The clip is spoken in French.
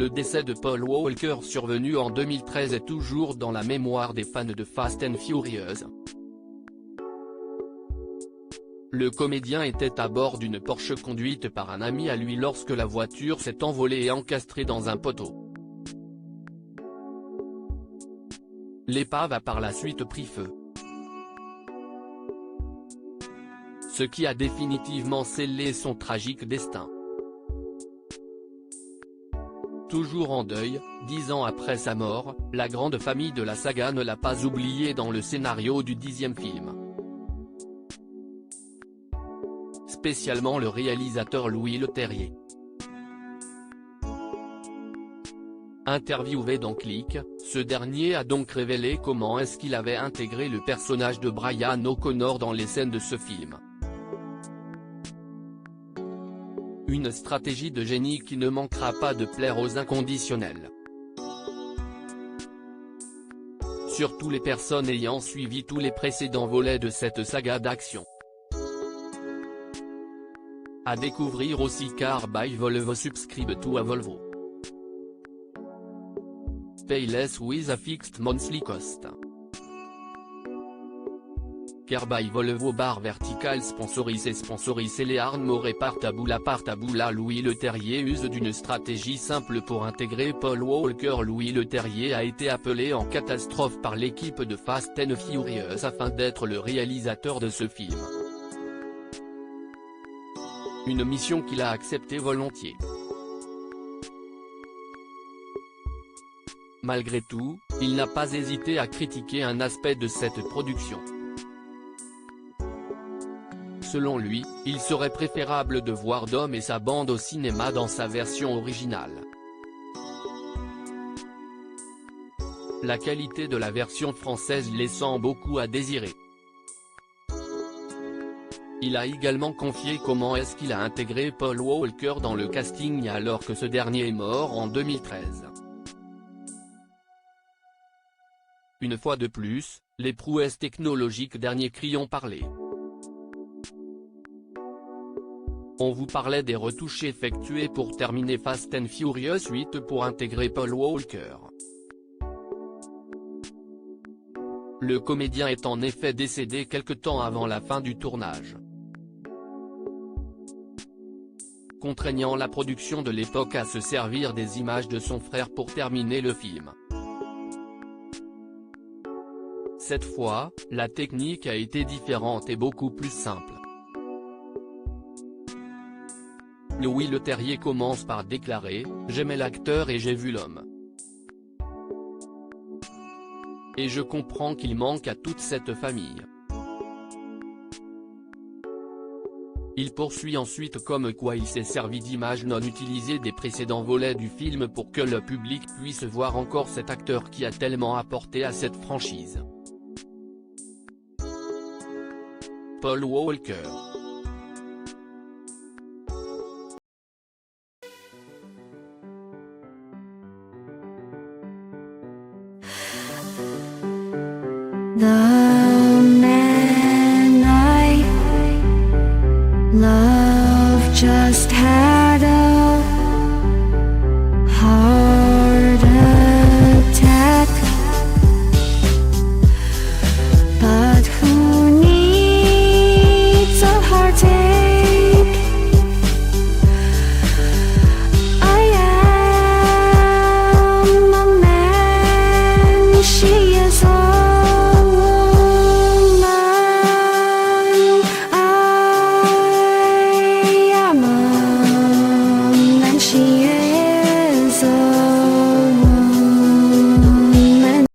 Le décès de Paul Walker survenu en 2013 est toujours dans la mémoire des fans de Fast and Furious. Le comédien était à bord d'une Porsche conduite par un ami à lui lorsque la voiture s'est envolée et encastrée dans un poteau. L'épave a par la suite pris feu, ce qui a définitivement scellé son tragique destin. Toujours en deuil, 10 ans après sa mort, la grande famille de la saga ne l'a pas oublié dans le scénario du 10e film. Spécialement le réalisateur Louis Leterrier. Interviewé dans Click, ce dernier a donc révélé comment est-ce qu'il avait intégré le personnage de Brian O'Connor dans les scènes de ce film. Une stratégie de génie qui ne manquera pas de plaire aux inconditionnels. Surtout les personnes ayant suivi tous les précédents volets de cette saga d'action. À découvrir aussi Car by Volvo. Subscribe to a Volvo. Pay less with a fixed monthly cost. Car by Volvo /vertical sponsorisé les Armore Partaboula. Louis Leterrier use d'une stratégie simple pour intégrer Paul Walker. Louis Leterrier a été appelé en catastrophe par l'équipe de Fast and Furious afin d'être le réalisateur de ce film. Une mission qu'il a acceptée volontiers. Malgré tout, il n'a pas hésité à critiquer un aspect de cette production. Selon lui, il serait préférable de voir Dom et sa bande au cinéma dans sa version originale. La qualité de la version française laissant beaucoup à désirer. Il a également confié comment est-ce qu'il a intégré Paul Walker dans le casting alors que ce dernier est mort en 2013. Une fois de plus, les prouesses technologiques dernier cri ont parlé. On vous parlait des retouches effectuées pour terminer Fast and Furious 8 pour intégrer Paul Walker. Le comédien est en effet décédé quelque temps avant la fin du tournage, contraignant la production de l'époque à se servir des images de son frère pour terminer le film. Cette fois, la technique a été différente et beaucoup plus simple. Louis Leterrier commence par déclarer « J'aimais l'acteur et j'ai vu l'homme. Et je comprends qu'il manque à toute cette famille. » Il poursuit ensuite comme quoi il s'est servi d'images non utilisées des précédents volets du film pour que le public puisse voir encore cet acteur qui a tellement apporté à cette franchise. Paul Walker.